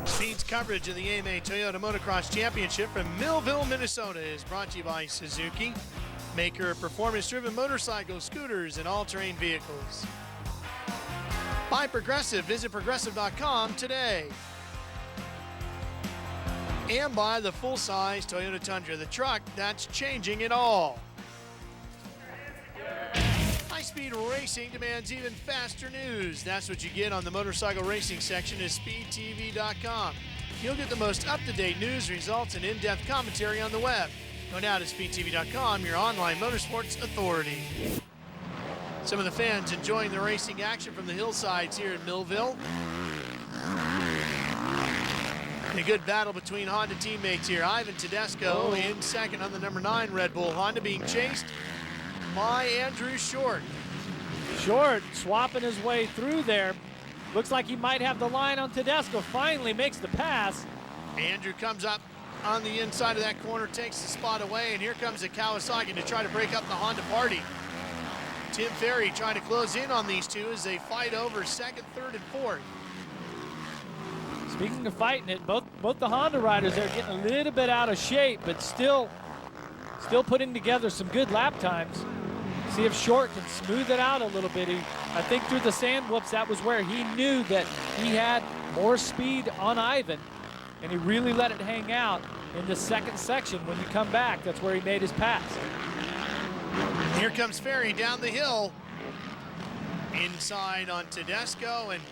Speed's coverage of the AMA Toyota Motocross Championship from Millville, Minnesota is brought to you by Suzuki, maker of performance-driven motorcycles, scooters, and all-terrain vehicles. By Progressive, visit progressive.com today. And by the full-size Toyota Tundra, the truck that's changing it all. High-speed racing demands even faster news. That's what you get on the motorcycle racing section of speedtv.com. You'll get the most up-to-date news, results, and in-depth commentary on the web. Go now to speedtv.com, your online motorsports authority. Some of the fans enjoying the racing action from the hillsides here in Millville. A good battle between Honda teammates here. Ivan Tedesco in second on the number 9 Red Bull Honda, being chased by Andrew Short. Short swapping his way through there. Looks like he might have the line on Tedesco. Finally makes the pass. Andrew comes up on the inside of that corner, takes the spot away, and here comes the Kawasaki to try to break up the Honda party. Tim Ferry trying to close in on these two as they fight over second, third, and fourth. Speaking of fighting it, both the Honda riders are getting a little bit out of shape, but still putting together some good lap times. See if Short can smooth it out a little bit. I think through the sand whoops, that was where he knew that he had more speed on Ivan, and he really let it hang out in the second section. When you come back, that's where he made his pass. Here comes Ferry down the hill. Inside on Tedesco, and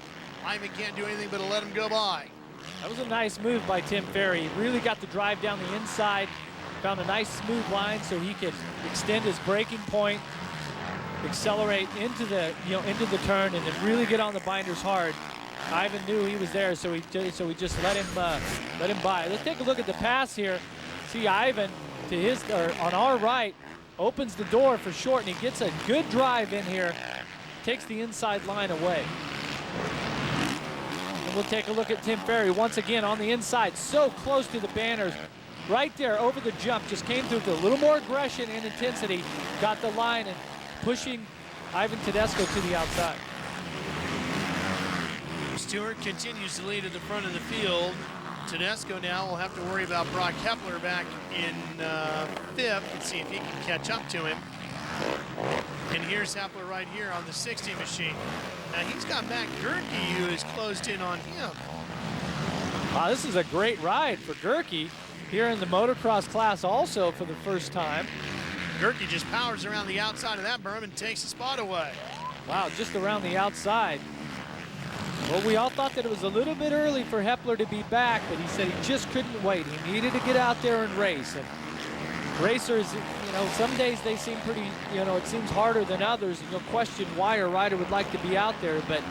Ivan can't do anything but to let him go by. That was a nice move by Tim Ferry. He really got the drive down the inside, found a nice smooth line so he could extend his braking point, accelerate into the turn, and then really get on the binders hard. Ivan knew he was there, so he just let him by. Let's take a look at the pass here. See Ivan on our right opens the door for Short, and he gets a good drive in here, takes the inside line away. And we'll take a look at Tim Ferry once again on the inside, so close to the banners. Right there over the jump, just came through with a little more aggression and intensity, got the line and pushing Ivan Tedesco to the outside. Stewart continues to lead at the front of the field. Tedesco now will have to worry about Broc Hepler back in fifth and see if he can catch up to him. And here's Hepler right here on the 60 machine. Now he's got Matt Gerke, who is closed in on him. Wow, this is a great ride for Gerke here in the motocross class also for the first time. Gerke just powers around the outside of that berm and takes the spot away. Wow, just around the outside. Well, we all thought that it was a little bit early for Hepler to be back, but he said he just couldn't wait. He needed to get out there and race. And racers, some days they seem pretty, it seems harder than others, and you'll question why a rider would like to be out there. But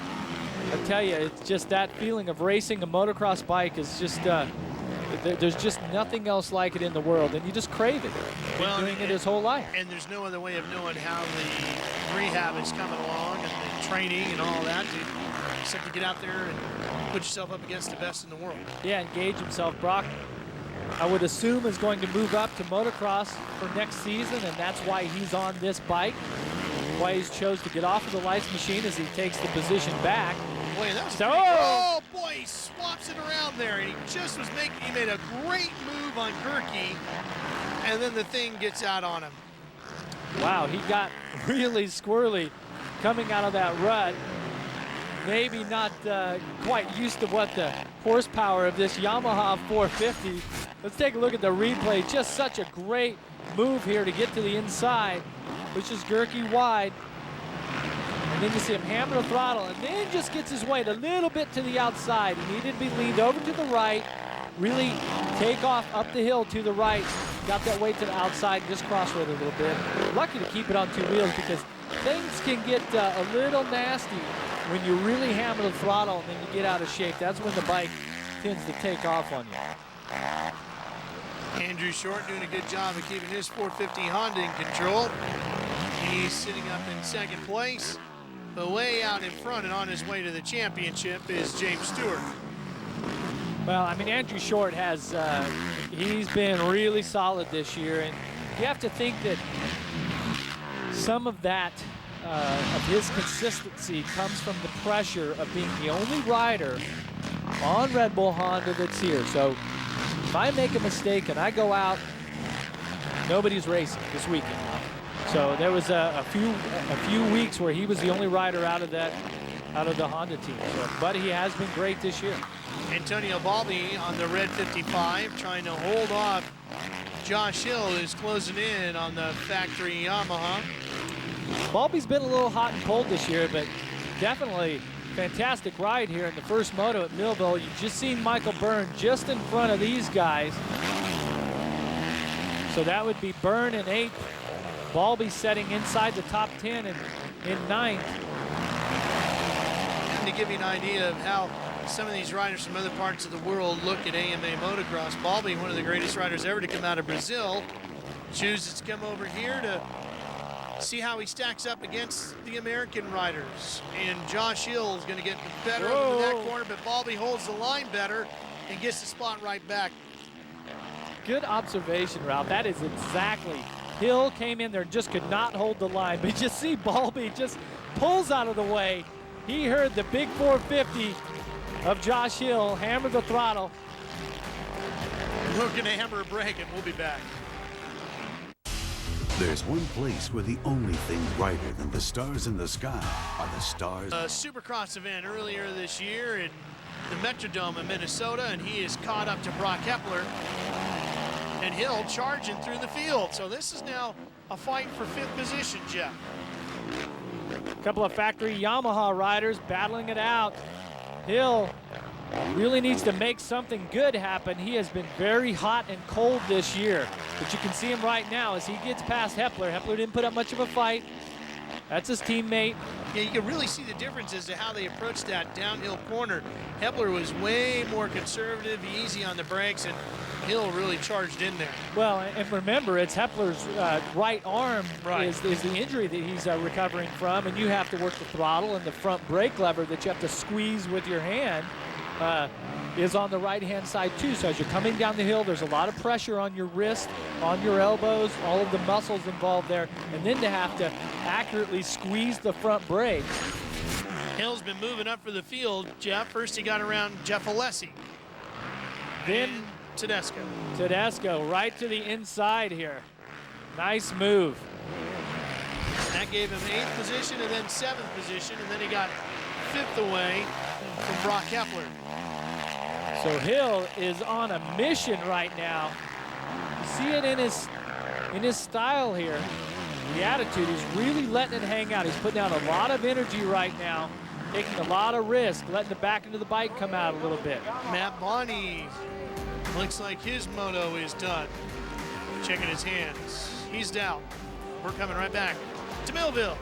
I tell you, it's just that feeling of racing a motocross bike is just, there's just nothing else like it in the world, and you just crave it. Well, doing it his whole life. And there's no other way of knowing how the rehab is coming along and the training and all that, except to get out there and put yourself up against the best in the world. Yeah, engage himself. Broc, I would assume, is going to move up to motocross for next season, and that's why he's on this bike, why he's chose to get off of the lights machine as he takes the position back. Boy, that was oh boy, he swaps it around there. He just was he made a great move on Gerke, and then the thing gets out on him. Wow, he got really squirrely coming out of that rut. Maybe not quite used to what the horsepower of this Yamaha 450. Let's take a look at the replay. Just such a great move here to get to the inside, pushes Gerke wide. And then you see him hammer the throttle, and then just gets his weight a little bit to the outside. He needed to be leaned over to the right, really take off up the hill to the right. Got that weight to the outside, just crossroad a little bit. Lucky to keep it on 2 wheels because things can get a little nasty when you really hammer the throttle and then you get out of shape. That's when the bike tends to take off on you. Andrew Short doing a good job of keeping his 450 Honda in control. He's sitting up in second place. But way out in front and on his way to the championship is James Stewart. Well, I mean, Andrew Short has, he's been really solid this year, and you have to think that some of that, of his consistency comes from the pressure of being the only rider on Red Bull Honda that's here. So if I make a mistake and I go out, nobody's racing this weekend. So there was a few weeks where he was the only rider out of the Honda team. So, but he has been great this year. Antonio Balbi on the red 55 trying to hold off Josh Hill, who's closing in on the factory Yamaha. Balbi's been a little hot and cold this year, but definitely fantastic ride here in the first moto at Millville. You've just seen Michael Byrne just in front of these guys. So that would be Byrne in 8th. Balbi setting inside the top 10 in 9th. And to give you an idea of how some of these riders from other parts of the world look at AMA motocross, Balbi, one of the greatest riders ever to come out of Brazil, chooses to come over here to see how he stacks up against the American riders. And Josh Hill is going to get better over that corner, but Balbi holds the line better and gets the spot right back. Good observation, Ralph. That is exactly. Hill came in there and just could not hold the line, but you just see Balbi just pulls out of the way. He heard the big 450 of Josh Hill hammer the throttle. We're going to hammer a brake, and we'll be back. There's one place where the only thing brighter than the stars in the sky are the stars. A Supercross event earlier this year in the Metrodome in Minnesota, and he is caught up to Broc Hepler. And Hill charging through the field. So this is now a fight for 5th position, Jeff. A couple of factory Yamaha riders battling it out. Hill really needs to make something good happen. He has been very hot and cold this year. But you can see him right now as he gets past Hepler. Hepler didn't put up much of a fight. That's his teammate. Yeah, you can really see the difference as to how they approached that downhill corner. Hepler was way more conservative, easy on the brakes, and Hill really charged in there. Well, and remember, it's Hepler's right arm is the injury that he's recovering from, and you have to work the throttle, and the front brake lever that you have to squeeze with your hand is on the right-hand side too. So as you're coming down the hill, there's a lot of pressure on your wrist, on your elbows, all of the muscles involved there, and then to have to accurately squeeze the front brake. Hill's been moving up for the field, Jeff. First he got around Jeff Alessi. Then Tedesco. Tedesco right to the inside here. Nice move. That gave him 8th position and then 7th position, and then he got 5th away from Broc Hepler. So Hill is on a mission right now. You see it in his style here. The attitude is really letting it hang out. He's putting out a lot of energy right now, taking a lot of risk, letting the back end of the bike come out a little bit. Matt Bonney looks like his moto is done. Checking his hands. He's down. We're coming right back to Millville.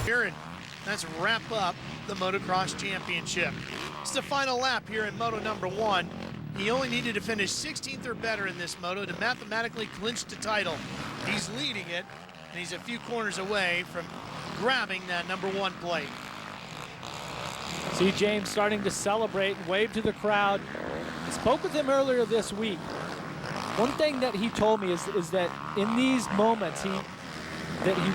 Here, let's wrap up the Motocross Championship. It's the final lap here in Moto number 1. He only needed to finish 16th or better in this moto to mathematically clinch the title. He's leading it, and he's a few corners away from grabbing that number 1 plate. See James starting to celebrate and wave to the crowd. I spoke with him earlier this week. One thing that he told me is that in these moments, he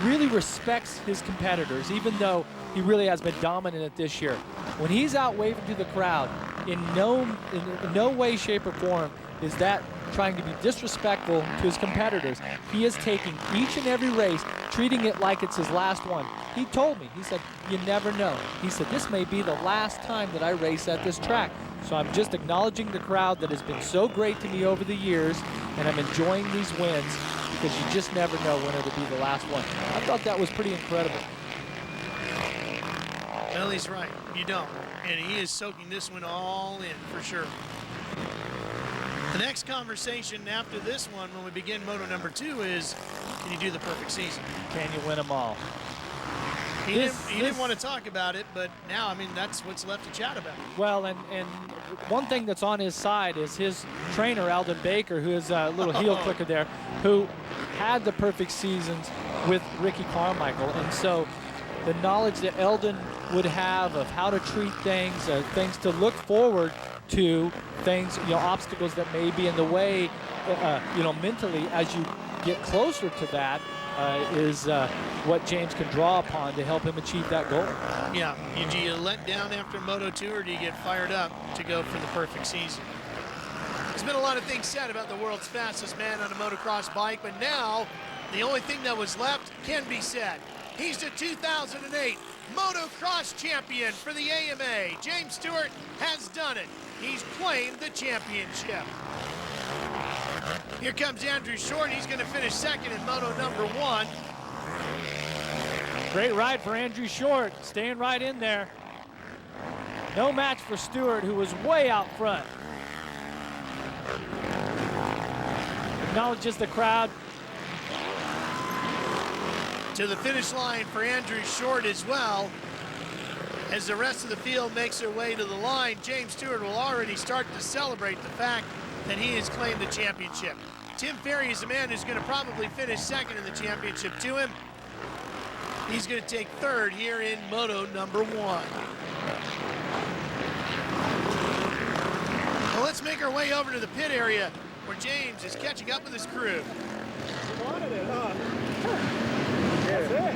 really respects his competitors, even though he really has been dominant at this year. When he's out waving to the crowd, in no way, shape, or form is that trying to be disrespectful to his competitors. He is taking each and every race, treating it like it's his last one. He told me, he said, you never know. He said, this may be the last time that I race at this track. So I'm just acknowledging the crowd that has been so great to me over the years, and I'm enjoying these wins because you just never know when it'll be the last one. I thought that was pretty incredible. Well, he's right. You don't. And he is soaking this one all in for sure. The next conversation after this one, when we begin Moto number 2, is can you do the perfect season? Can you win them all? He didn't want to talk about it, but now, I mean, that's what's left to chat about. Well, and one thing that's on his side is his trainer, Eldon Baker, who is a little heel clicker there, who had the perfect seasons with Ricky Carmichael. And so the knowledge that Eldon would have of how to treat things, things to look forward to, things, obstacles that may be in the way, mentally as you get closer to that, is what James can draw upon to help him achieve that goal. Yeah, do you let down after Moto 2 or do you get fired up to go for the perfect season? There's been a lot of things said about the world's fastest man on a motocross bike, but now the only thing that was left can be said. He's the 2008 Motocross champion for the AMA. James Stewart has done it. He's claimed the championship. Here comes Andrew Short. He's going to finish second in Moto number 1. Great ride for Andrew Short, staying right in there. No match for Stewart, who was way out front. Acknowledges the crowd. To the finish line for Andrew Short as well. As the rest of the field makes their way to the line, James Stewart will already start to celebrate the fact that he has claimed the championship. Tim Ferry is the man who's going to probably finish second in the championship to him. He's going to take third here in Moto number 1. Well, let's make our way over to the pit area where James is catching up with his crew. You wanted it, huh? That's it.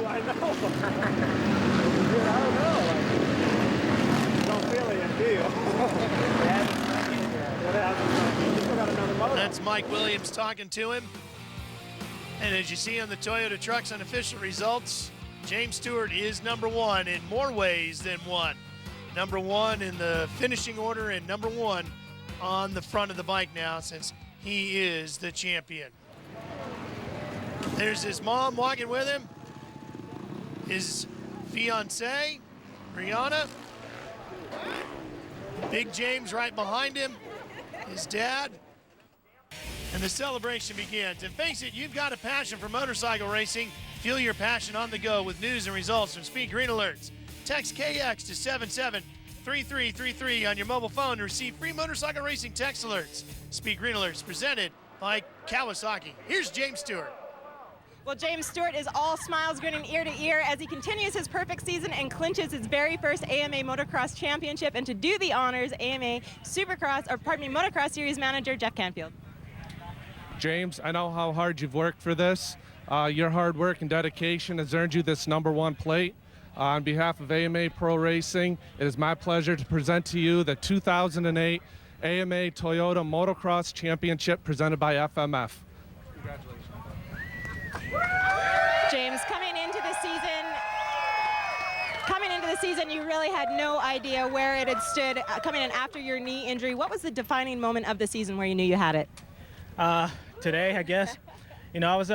I know. Dude, I don't know. Like, don't feel it, do you? Still got another motor. That's Mike Williams talking to him. And as you see on the Toyota trucks unofficial results, James Stewart is number 1 in more ways than one. Number 1 in the finishing order and number 1 on the front of the bike now, since he is the champion. There's his mom walking with him, his fiancée, Brianna, Big James right behind him, his dad, and the celebration begins. And face it, you've got a passion for motorcycle racing. Fuel your passion on the go with news and results from Speed Green Alerts. Text KX to 773333 on your mobile phone to receive free motorcycle racing text alerts. Speed Green Alerts presented by Kawasaki. Here's James Stewart. Well, James Stewart is all smiles, grinning ear to ear as he continues his perfect season and clinches his very first AMA Motocross Championship. And to do the honors, AMA Motocross Series manager Jeff Canfield. James, I know how hard you've worked for this. Your hard work and dedication has earned you this #1 plate. On behalf of AMA Pro Racing, it is my pleasure to present to you the 2008 AMA Toyota Motocross Championship presented by FMF. Congratulations. James, coming into the season, you really had no idea where it had stood coming in after your knee injury. What was the defining moment of the season where you knew you had it? Today, I guess. You know, I was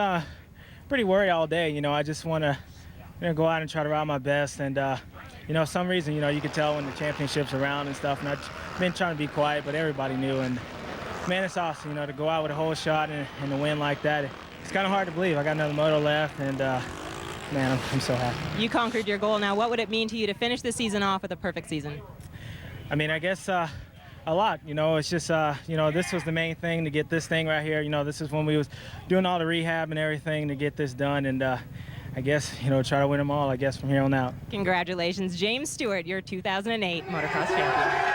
pretty worried all day. You know, I just want to go out and try to ride my best. And, you know, some reason, you know, you could tell when the championship's around and stuff. And I've been trying to be quiet, but everybody knew. And, man, it's awesome, you know, to go out with a whole shot and to win like that. It's kind of hard to believe. I got another moto left, and, man, I'm so happy. You conquered your goal. Now, what would it mean to you to finish the season off with a perfect season? I mean, I guess a lot. You know, it's just, you know, this was the main thing to get this thing right here. You know, this is when we was doing all the rehab and everything to get this done. And I guess, you know, try to win them all, I guess, from here on out. Congratulations, James Stewart, your 2008 Motocross champion.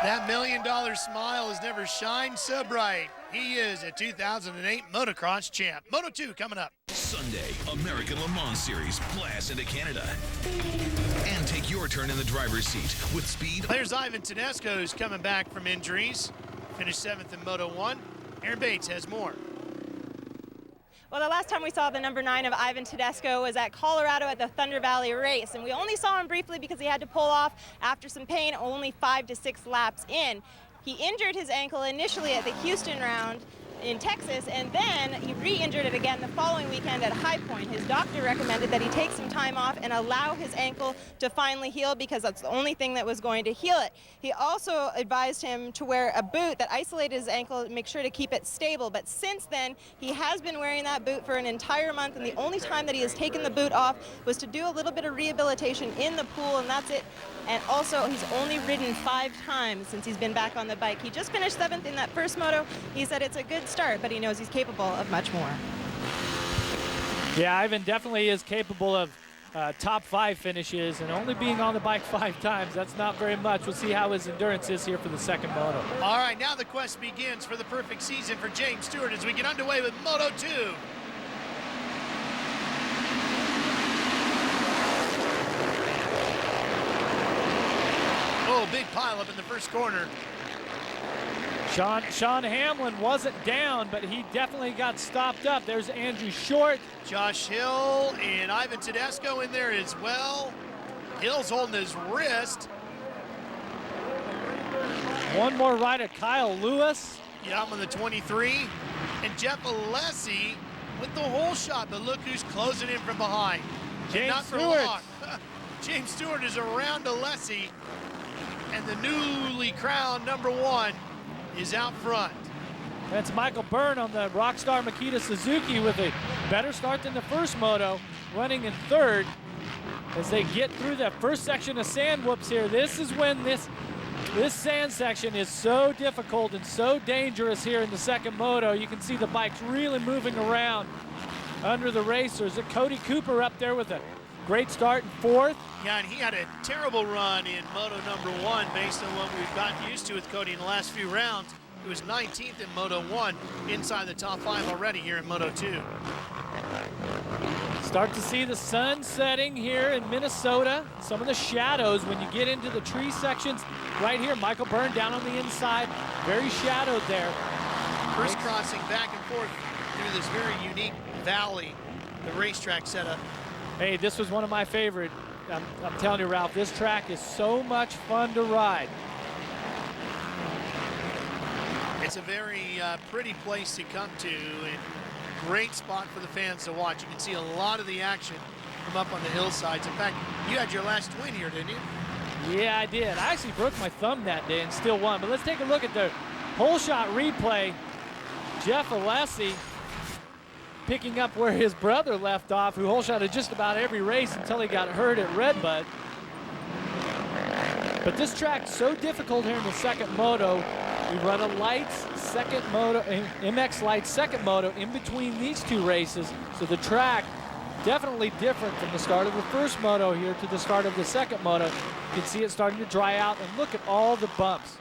That $1 million smile has never shined so bright. He is a 2008 Motocross champ. Moto 2 coming up. Sunday, American Le Mans Series blast into Canada. And take your turn in the driver's seat with Speed. There's Ivan Tedesco, who's coming back from injuries. Finished 7th in Moto 1. Aaron Bates has more. Well, the last time we saw the number 9 of Ivan Tedesco was at Colorado at the Thunder Valley race, and we only saw him briefly because he had to pull off after some pain only 5 to 6 laps in. He injured his ankle initially at the Houston round in Texas, and then he re-injured it again the following weekend at High Point. His doctor recommended that he take some time off and allow his ankle to finally heal because that's the only thing that was going to heal it. He also advised him to wear a boot that isolated his ankle and make sure to keep it stable. But since then, he has been wearing that boot for an entire month, and the only time that he has taken the boot off was to do a little bit of rehabilitation in the pool, and that's it. And also, he's only ridden 5 times since he's been back on the bike. He just finished 7th in that first moto. He said it's a good start, but he knows he's capable of much more. Yeah, Ivan definitely is capable of top 5 finishes and only being on the bike 5 times. That's not very much. We'll see how his endurance is here for the second moto. All right, now the quest begins for the perfect season for James Stewart as we get underway with Moto 2. Oh, big pile up in the first corner. Sean Hamlin wasn't down, but he definitely got stopped up. There's Andrew Short. Josh Hill and Ivan Tedesco in there as well. Hill's holding his wrist. One more rider, Kyle Lewis. Yeah, I'm on the 23. And Jeff Alessi with the whole shot, but look who's closing in from behind. James Not for Stewart. long. James Stewart is around Alessi, and the newly crowned #1 is out front. That's Michael Byrne on the Rockstar Makita Suzuki with a better start than the first moto, running in third as they get through that first section of sand whoops here. This is when this sand section is so difficult and so dangerous here in the second moto. You can see the bikes really moving around under the racers. Cody Cooper up there with a great start in fourth. Yeah, and he had a terrible run in Moto #1 based on what we've gotten used to with Cody in the last few rounds. He was 19th in Moto 1, inside the top 5 already here in Moto 2. Start to see the sun setting here in Minnesota. Some of the shadows when you get into the tree sections. Right here, Michael Byrne down on the inside, very shadowed there. Crisscrossing back and forth through this very unique valley, the racetrack setup. Hey, this was one of my favorite. I'm telling you, Ralph, this track is so much fun to ride. It's a very pretty place to come to, and great spot for the fans to watch. You can see a lot of the action from up on the hillsides. In fact, you had your last win here, didn't you? Yeah, I did. I actually broke my thumb that day and still won. But let's take a look at the whole shot replay. Jeff Alessi picking up where his brother left off, who whole shotted just about every race until he got hurt at Redbud. But this track's so difficult here in the second moto. We run a lights second moto, MX Lights second moto in between these two races. So the track definitely different from the start of the first moto here to the start of the second moto. You can see it starting to dry out, and look at all the bumps.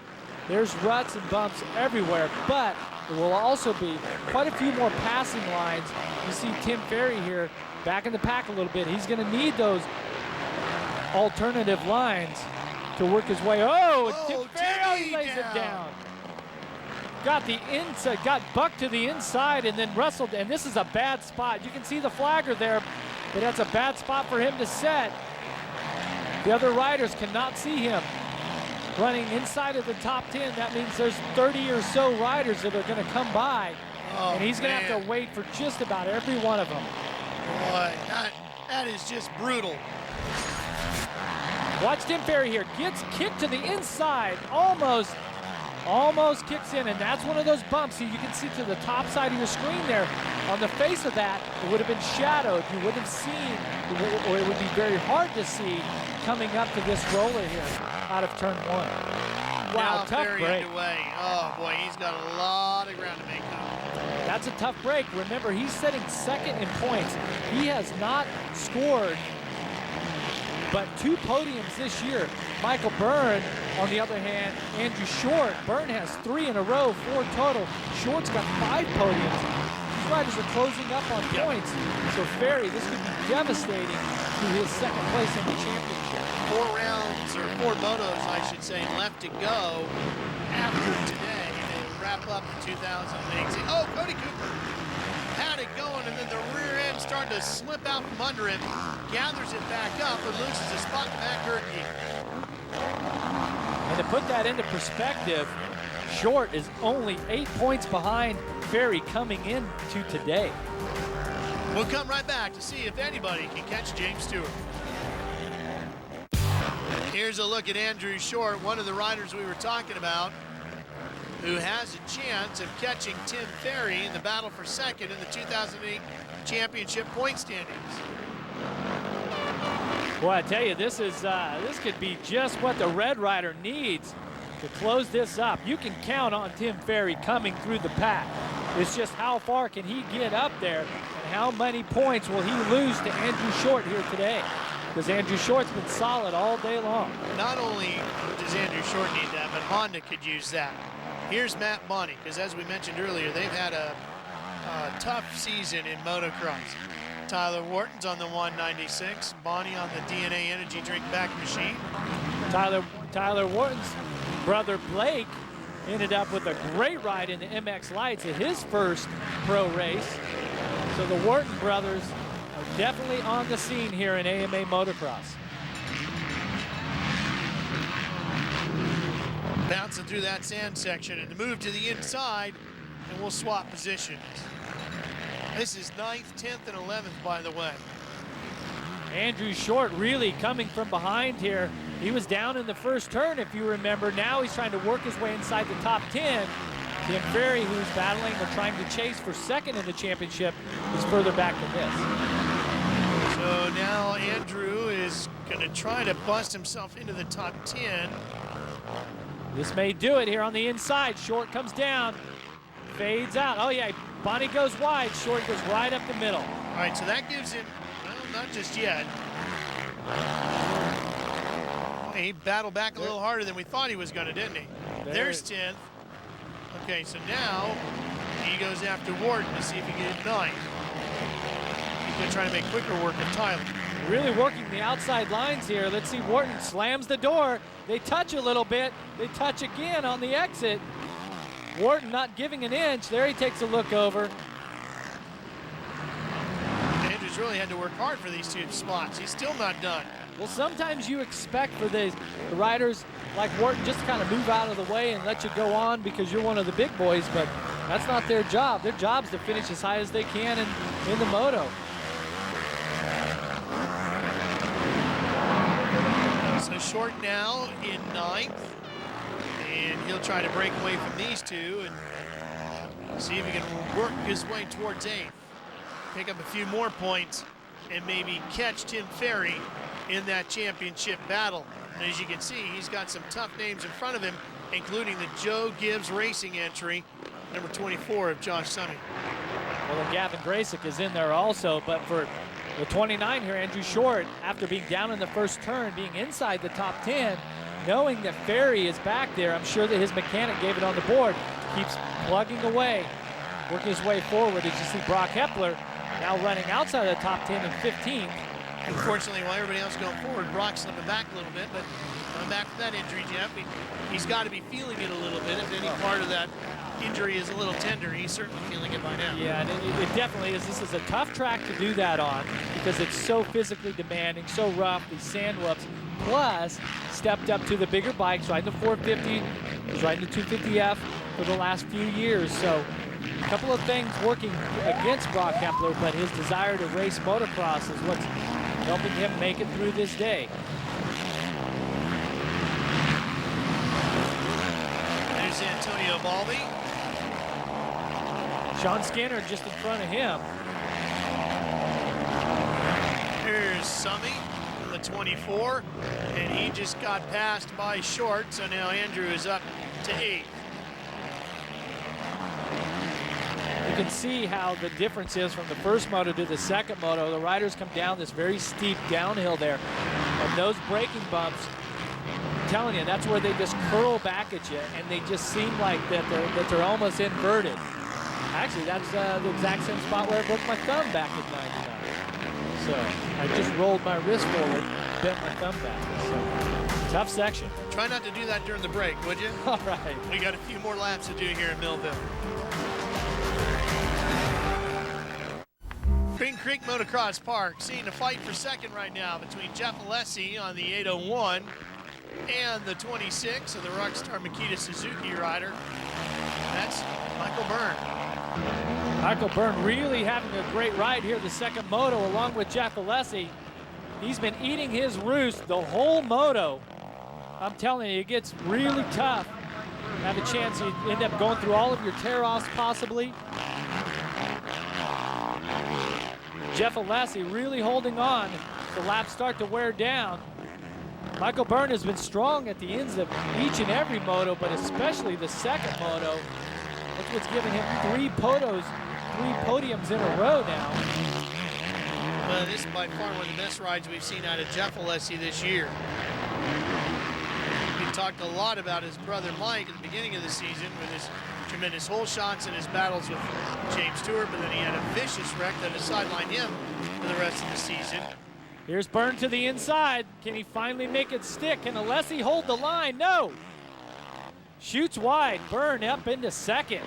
There's ruts and bumps everywhere, but there will also be quite a few more passing lines. You see Tim Ferry here back in the pack a little bit. He's going to need those alternative lines to work his way. Oh, Tim Ferry lays it down. Got the inside, got bucked to the inside and then wrestled, and this is a bad spot. You can see the flagger there, but that's a bad spot for him to set. The other riders cannot see him running inside of the top 10. That means there's 30 or so riders that are going to come by, and he's going to have to wait for just about every one of them. Boy, that is just brutal. Watch Tim Ferry here, gets kicked to the inside, almost kicks in, and that's one of those bumps. You can see to the top side of your screen there. On the face of that, it would have been shadowed. You wouldn't have seen, or it would be very hard to see coming up to this roller here out of turn 1. Wow, now tough Ferry break. Underway. Oh boy, he's got a lot of ground to make up. That's a tough break. Remember, he's sitting second in points. He has not scored but 2 podiums this year. Michael Byrne, on the other hand, Andrew Short. Byrne has 3 in a row, 4 total. Short's got 5 podiums. These riders are closing up on points. So Ferry, this could be devastating to his second place in the championship. 4 rounds, or 4 motos, I should say, left to go after today to wrap up the 2018. Oh, Cody Cooper had it going, and then the rear end started to slip out from under him. Gathers it back up and loses a spot in the back dirt gear. And to put that into perspective, Short is only 8 points behind Ferry coming into today. We'll come right back to see if anybody can catch James Stewart. Here's a look at Andrew Short, one of the riders we were talking about, who has a chance of catching Tim Ferry in the battle for second in the 2008 championship point standings. Well, I tell you, this could be just what the Red Rider needs to close this up. You can count on Tim Ferry coming through the pack. It's just how far can he get up there, and how many points will he lose to Andrew Short here today. because Andrew Short's been solid all day long. Not only does Andrew Short need that, but Honda could use that. Here's Matt Bonney, because as we mentioned earlier, they've had a tough season in motocross. Tyler Wharton's on the 196, Bonney on the DNA energy drink back machine. Tyler Wharton's brother Blake ended up with a great ride in the MX Lights at his first pro race. So the Wharton brothers are definitely on the scene here in AMA Motocross. Bouncing through that sand section and to move to the inside, and we'll swap positions. This is 9th, 10th, and 11th, by the way. Andrew Short really coming from behind here. He was down in the first turn, if you remember. Now he's trying to work his way inside the top 10. Tim Ferry, who's battling or trying to chase for second in the championship, is further back than this. So now Andrew is going to try to bust himself into the top 10. This may do it here on the inside. Short comes down, fades out. Oh yeah, Bonney goes wide. Short goes right up the middle. All right, so that gives him, well, not just yet. He battled back a little harder than we thought he was going to, didn't he? There's 10th. Okay, so now he goes after Wharton to see if he can get 9th. He's going to try to make quicker work of Tyler. Really working the outside lines here. Let's see, Wharton slams the door. They touch a little bit. They touch again on the exit. Wharton not giving an inch. There he takes a look over. Andrews really had to work hard for these 2 spots. He's still not done. Well, sometimes you expect for the riders like Wharton just to kind of move out of the way and let you go on because you're one of the big boys, but that's not their job. Their job is to finish as high as they can in the moto. So Short now in 9th, and he'll try to break away from these 2 and see if he can work his way towards 8th. Pick up a few more points and maybe catch Tim Ferry in that championship battle. And as you can see, he's got some tough names in front of him, including the Joe Gibbs Racing entry, number 24 of Josh Summey. Well, and Gavin Gracyk is in there also, but for the 29 here, Andrew Short, after being down in the first turn, being inside the top 10, knowing that Ferry is back there, I'm sure that his mechanic gave it on the board, keeps plugging away, working his way forward. As you see Broc Hepler now running outside of the top 10 and 15th. Unfortunately, while everybody else going forward, Brock's slipping back a little bit, but coming back from that injury, Jeff, he's got to be feeling it a little bit. If any part of that injury is a little tender, he's certainly feeling it by now. Yeah, and it definitely is. This is a tough track to do that on because it's so physically demanding, so rough, these sand whoops. Plus, stepped up to the bigger bikes, riding the 450, was riding the 250F for the last few years. So a couple of things working against Broc Hepler, but his desire to race motocross is what's helping him make it through this day. There's Antonio Balbi. Sean Skinner just in front of him. Here's Summey on the 24, and he just got passed by Short, so now Andrew is up to 8th. You can see how the difference is from the first moto to the second moto. The riders come down this very steep downhill there, and those braking bumps, I'm telling you, that's where they just curl back at you, and they just seem like that they're almost inverted. Actually, that's the exact same spot where I broke my thumb back in '99. So I just rolled my wrist forward, bent my thumb back. So tough section. Try not to do that during the break, would you? All right. We got a few more laps to do here in Millville. Spring Creek Motocross Park seeing a fight for second right now between Jeff Alessi on the 801 and the 26 of the Rockstar Makita Suzuki rider. That's Michael Byrne. Michael Byrne really having a great ride here the second moto along with Jeff Alessi. He's been eating his roost the whole moto. I'm telling you, it gets really tough. Have a chance you end up going through all of your tear-offs possibly. Jeff Alessi really holding on. The laps start to wear down. Michael Byrne has been strong at the ends of each and every moto, but especially the second moto. That's what's giving him three podiums in a row now. Well, this is by far one of the best rides we've seen out of Jeff Alessi this year. We talked a lot about his brother Mike at the beginning of the season with his tremendous hole shots and his battles with James Stewart, but then he had a vicious wreck that has sidelined him for the rest of the season. Here's Byrne to the inside. Can he finally make it stick? Can Alessi hold the line? No. Shoots wide. Byrne up into second.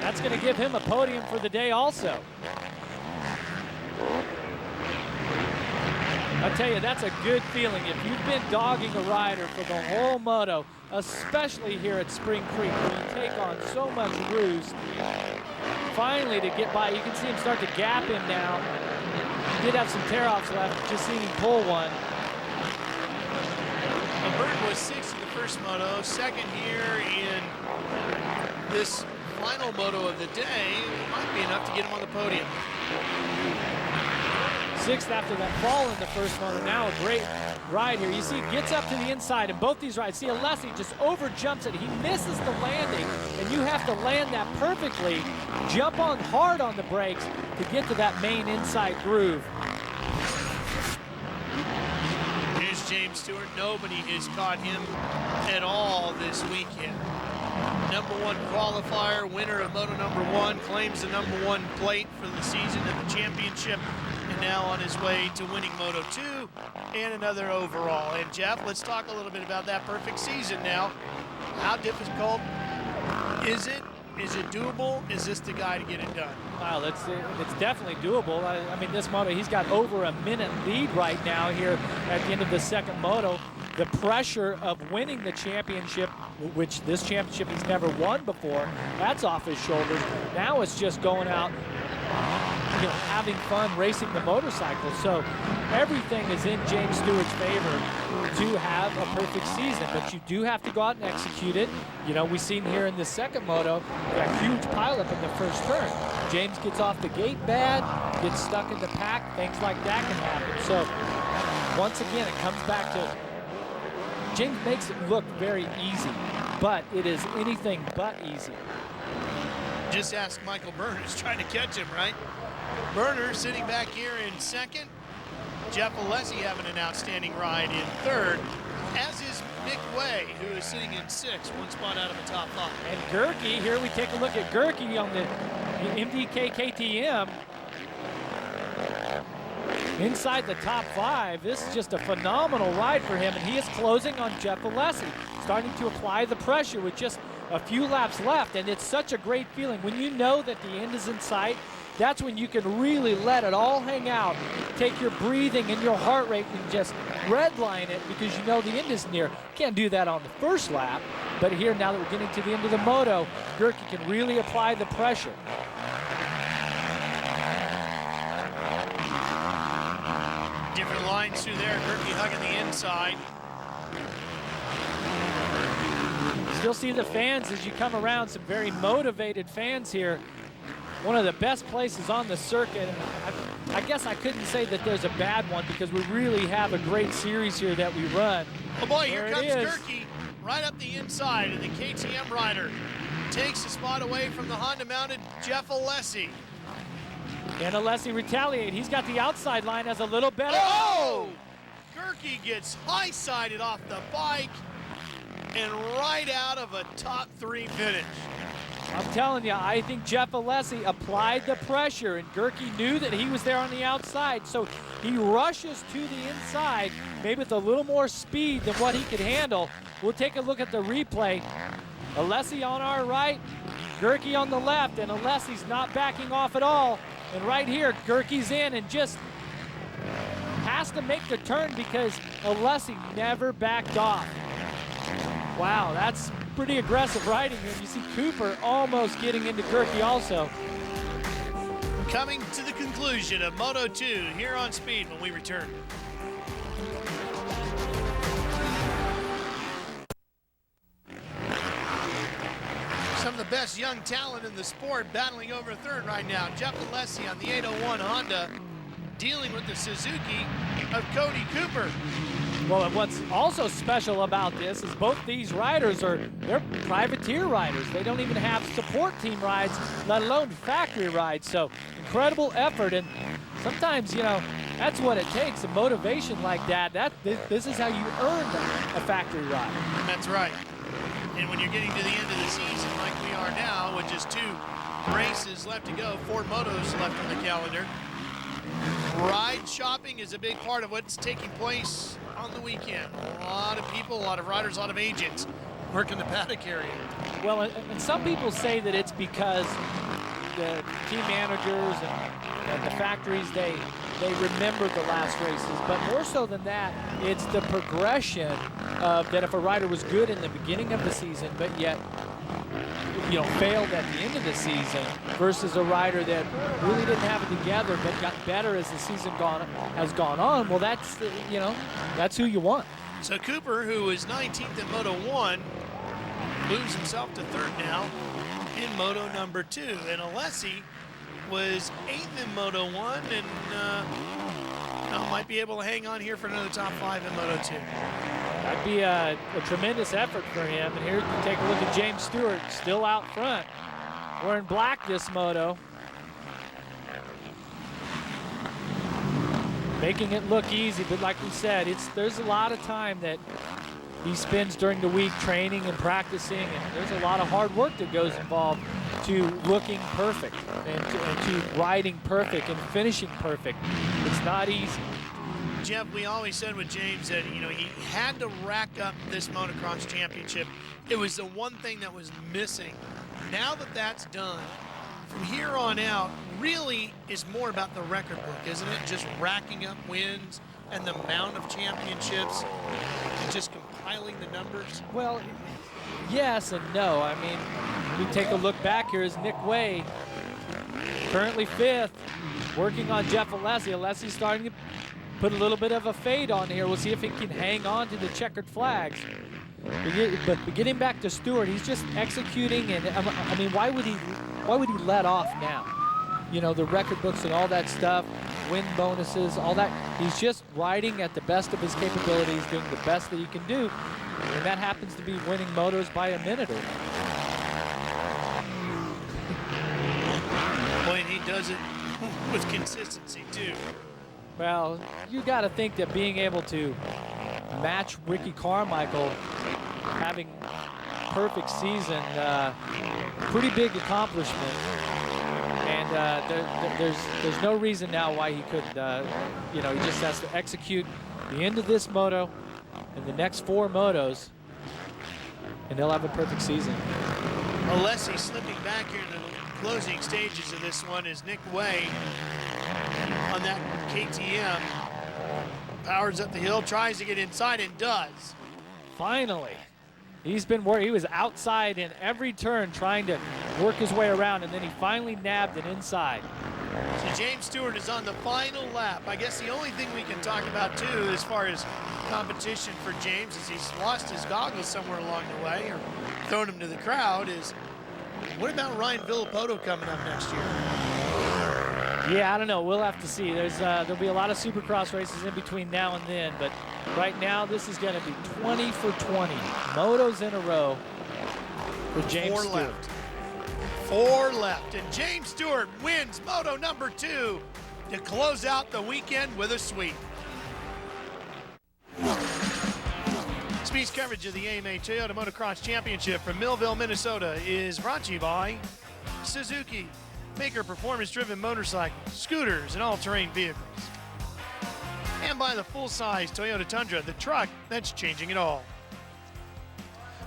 That's going to give him a podium for the day also. I'll tell you, that's a good feeling. If you've been dogging a rider for the whole moto, especially here at Spring Creek, where you take on so much ruse, finally to get by, you can see him start to gap him now. He did have some tear-offs left, just seeing him pull one. Well, Byrne was 6th in the first moto, second here in this final moto of the day. Might be enough to get him on the podium. 6th after that fall in the first moto. Now a great ride here. You see, gets up to the inside in both these rides. See, Alessi just over jumps it. He misses the landing, and you have to land that perfectly. Jump on hard on the brakes to get to that main inside groove. Here's James Stewart. Nobody has caught him at all this weekend. #1 qualifier, winner of Moto #1, claims the #1 plate for the season at the championship, and now on his way to winning Moto 2 and another overall. And Jeff, let's talk a little bit about that perfect season now. How difficult is it? Is it doable? Is this the guy to get it done? Wow, it's definitely doable. I mean, this moto, he's got over a minute lead right now here at the end of the second moto. The pressure of winning the championship, which this championship he's never won before, that's off his shoulders. Now it's just going out, you know, having fun racing the motorcycle. So everything is in James Stewart's favor to have a perfect season, but you do have to go out and execute it. You know, we've seen here in the second moto, that huge pileup in the first turn. James gets off the gate bad, gets stuck in the pack, things like that can happen. So once again, it comes back to James makes it look very easy, but it is anything but easy. Just ask Michael Byrne, who's trying to catch him, right? Byrne sitting back here in second. Jeff Alessi having an outstanding ride in third, as is Nick Way, who is sitting in 6th, one spot out of the top 5. And Gracyk, here we take a look at Gracyk on the MDK KTM. Inside the top 5, this is just a phenomenal ride for him, and he is closing on Jeff Alessi, starting to apply the pressure with just a few laps left, and it's such a great feeling. When you know that the end is in sight, that's when you can really let it all hang out, take your breathing and your heart rate and just redline it because you know the end is near. Can't do that on the first lap, but here, now that we're getting to the end of the moto, Gracyk can really apply the pressure. Different lines through there. Gracyk hugging the inside. Still see the fans as you come around, some very motivated fans here. One of the best places on the circuit. I guess I couldn't say that there's a bad one because we really have a great series here that we run. Oh boy, here comes Gracyk right up the inside, and the KTM rider takes the spot away from the Honda-mounted Jeff Alessi. And Alessi retaliate. He's got the outside line as a little better. Oh! Gracyk gets high-sided off the bike and right out of a top 3 finish. I'm telling you, I think Jeff Alessi applied the pressure, and Gracyk knew that he was there on the outside, so he rushes to the inside, maybe with a little more speed than what he could handle. We'll take a look at the replay. Alessi on our right, Gracyk on the left, and Alessi's not backing off at all. And right here, Gracy's in and just has to make the turn because Alessi never backed off. Wow, that's pretty aggressive riding here. You see Cooper almost getting into Gracyk also. Coming to the conclusion of Moto 2 here on Speed when we return. Some of the best young talent in the sport battling over third right now. Jeff Alessi on the 801 Honda dealing with the Suzuki of Cody Cooper. Well, and what's also special about this is both these riders they're privateer riders. They don't even have support team rides, let alone factory rides. So incredible effort. And sometimes, you know, that's what it takes, a motivation like that. This is how you earn a factory ride. That's right. And when you're getting to the end of the season like we are now, with just 2 races left to go, 4 motos left on the calendar, ride shopping is a big part of what's taking place on the weekend. A lot of people, a lot of riders, a lot of agents working the paddock area. Well, and some people say that it's because the team managers and the factories, they remember the last races, but more so than that, it's the progression of that if a rider was good in the beginning of the season, but yet, you know, failed at the end of the season, versus a rider that really didn't have it together but got better as the season has gone on. Well, that's, you know, that's who you want. So Cooper, who is 19th in Moto 1, moves himself to 3rd now in Moto number 2. And Alessi was 8th in Moto 1 and might be able to hang on here for another top 5 in Moto 2. That'd be a tremendous effort for him. And here you take a look at James Stewart, still out front. Wearing black this moto. Making it look easy, but like we said, there's a lot of time that he spends during the week training and practicing, and there's a lot of hard work that goes involved to looking perfect and to riding perfect and finishing perfect. It's not easy. Jeff, we always said with James that, you know, he had to rack up this Motocross Championship. It was the one thing that was missing. Now that that's done, from here on out, really is more about the record book, isn't it? Just racking up wins and the amount of championships and just compiling the numbers. Well, yes and no. I mean, we take a look back here as Nick Way, currently 5th, working on Jeff Alessi. Alessi's starting to put a little bit of a fade on here. We'll see if he can hang on to the checkered flags. But getting back to Stewart, he's just executing, and I mean, why would he let off now? You know, the record books and all that stuff, win bonuses, all that. He's just riding at the best of his capabilities, doing the best that he can do, and that happens to be winning motos by a minute or two. Boy, and he does it with consistency too. Well, you got to think that being able to match Ricky Carmichael, having perfect season, pretty big accomplishment. And there's no reason now why he couldn't. You know, he just has to execute the end of this moto and the next 4 motos, and he'll have a perfect season. Alessi slipping back here in the closing stages of this one is Nick Way on that KTM. Powers up the hill, tries to get inside and does. Finally. He's been working. He was outside in every turn trying to work his way around, and then he finally nabbed it inside. So James Stewart is on the final lap. I guess the only thing we can talk about too as far as competition for James is he's lost his goggles somewhere along the way or thrown them to the crowd is, what about Ryan Villapoto coming up next year? Yeah, I don't know. We'll have to see. There'll be a lot of Supercross races in between now and then, but right now this is going to be 20 for 20 motos in a row for James Stewart. 4 left. 4 left, and James Stewart wins moto number 2 to close out the weekend with a sweep. Speed's coverage of the AMA Toyota Motocross Championship from Millville, Minnesota is brought to you by Suzuki, maker performance-driven motorcycles, scooters, and all-terrain vehicles. And by the full-size Toyota Tundra, the truck that's changing it all.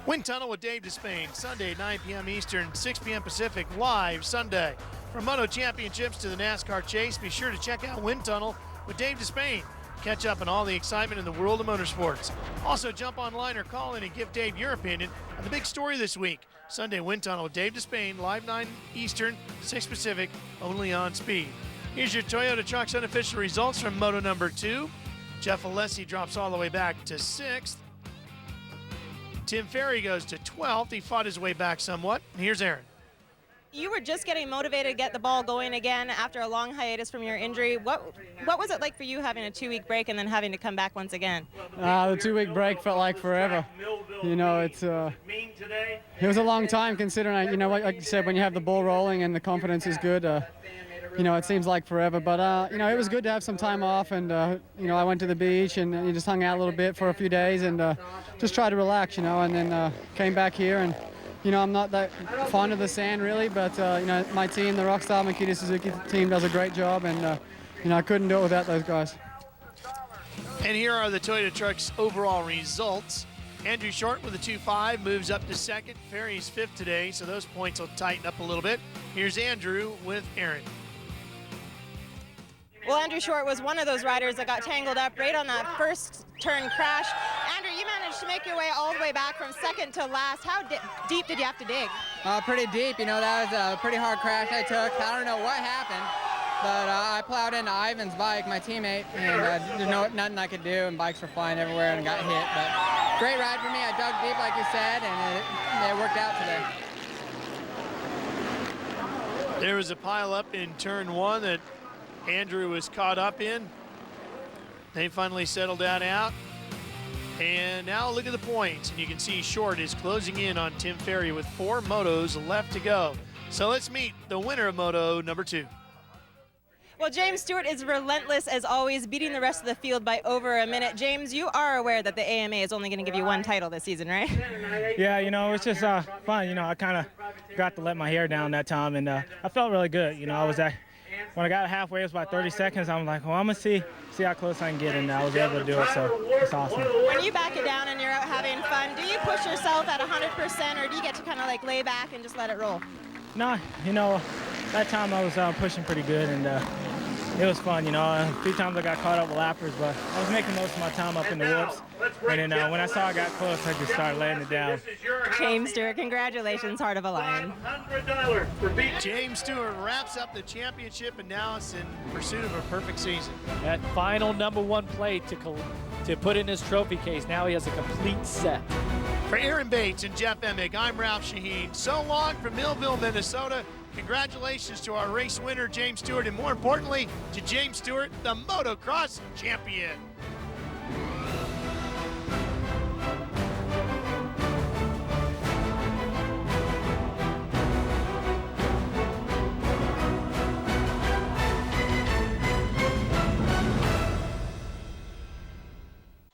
Wind Tunnel with Dave Despain, Sunday, 9 p.m. Eastern, 6 p.m. Pacific, live Sunday. From Moto Championships to the NASCAR Chase, be sure to check out Wind Tunnel with Dave Despain. Catch up on all the excitement in the world of motorsports. Also, jump online or call in and give Dave your opinion on the big story this week. Sunday, Wind Tunnel with Dave Despain, live 9 Eastern, 6 Pacific, only on Speed. Here's your Toyota Trucks unofficial results from Moto number 2. Jeff Alessi drops all the way back to 6th. Tim Ferry goes to 12th. He fought his way back somewhat. And here's Aaron. You were just getting motivated to get the ball going again after a long hiatus from your injury. What was it like for you having a 2-week break and then having to come back once again? The 2-week break felt like forever. You know, it was a long time considering, you know, like you said, when you have the ball rolling and the confidence is good, you know, it seems like forever. But, you know, it was good to have some time off, and, you know, I went to the beach and just hung out a little bit for a few days and just tried to relax, you know, and then came back here. And, you know, I'm not that fond of the sand, really, but, you know, my team, the Rockstar Makita Suzuki team, does a great job, and, you know, I couldn't do it without those guys. And here are the Toyota Trucks overall results. Andrew Short with a 2.5 moves up to second. Ferry's fifth today, so those points will tighten up a little bit. Here's Andrew with Aaron. Well, Andrew Short was one of those riders that got tangled up right on that first turn crash. Andrew, you managed to make your way all the way back from second to last. How deep did you have to dig? Pretty deep. You know, that was a pretty hard crash I took. I don't know what happened, but I plowed into Ivan's bike, my teammate, and there's nothing I could do, and bikes were flying everywhere and got hit. But great ride for me. I dug deep, like you said, and it worked out today. There was a pile up in turn one that Andrew was caught up in. They finally settled that out. And now look at the points, and you can see Short is closing in on Tim Ferry with 4 motos left to go. So let's meet the winner of moto number 2. Well, James Stewart is relentless as always, beating the rest of the field by over a minute. James, you are aware that the AMA is only going to give you 1 title this season, right? Yeah, you know, it's just fun. You know, I kind of got to let my hair down that time, and I felt really good. You know, when I got halfway, it was about 30 seconds. I'm like, well, I'm going to see how close I can get, and I was able to do it, so it's awesome. When you back it down and you're out having fun, do you push yourself at 100%, or do you get to kind of like lay back and just let it roll? No, you know, that time I was pushing pretty good, and it was fun. You know, a few times I got caught up with lappers, but I was making most of my time up in the whoops. And then when I saw I got close, I just started laying it down. James Stewart, congratulations, heart of a lion. James Stewart wraps up the championship, and now it's in pursuit of a perfect season. That final number 1 plate to put in his trophy case. Now he has a complete set. For Aaron Bates and Jeff Emick, I'm Ralph Shaheen. So long from Millville, Minnesota. Congratulations to our race winner, James Stewart, and more importantly, to James Stewart, the motocross champion.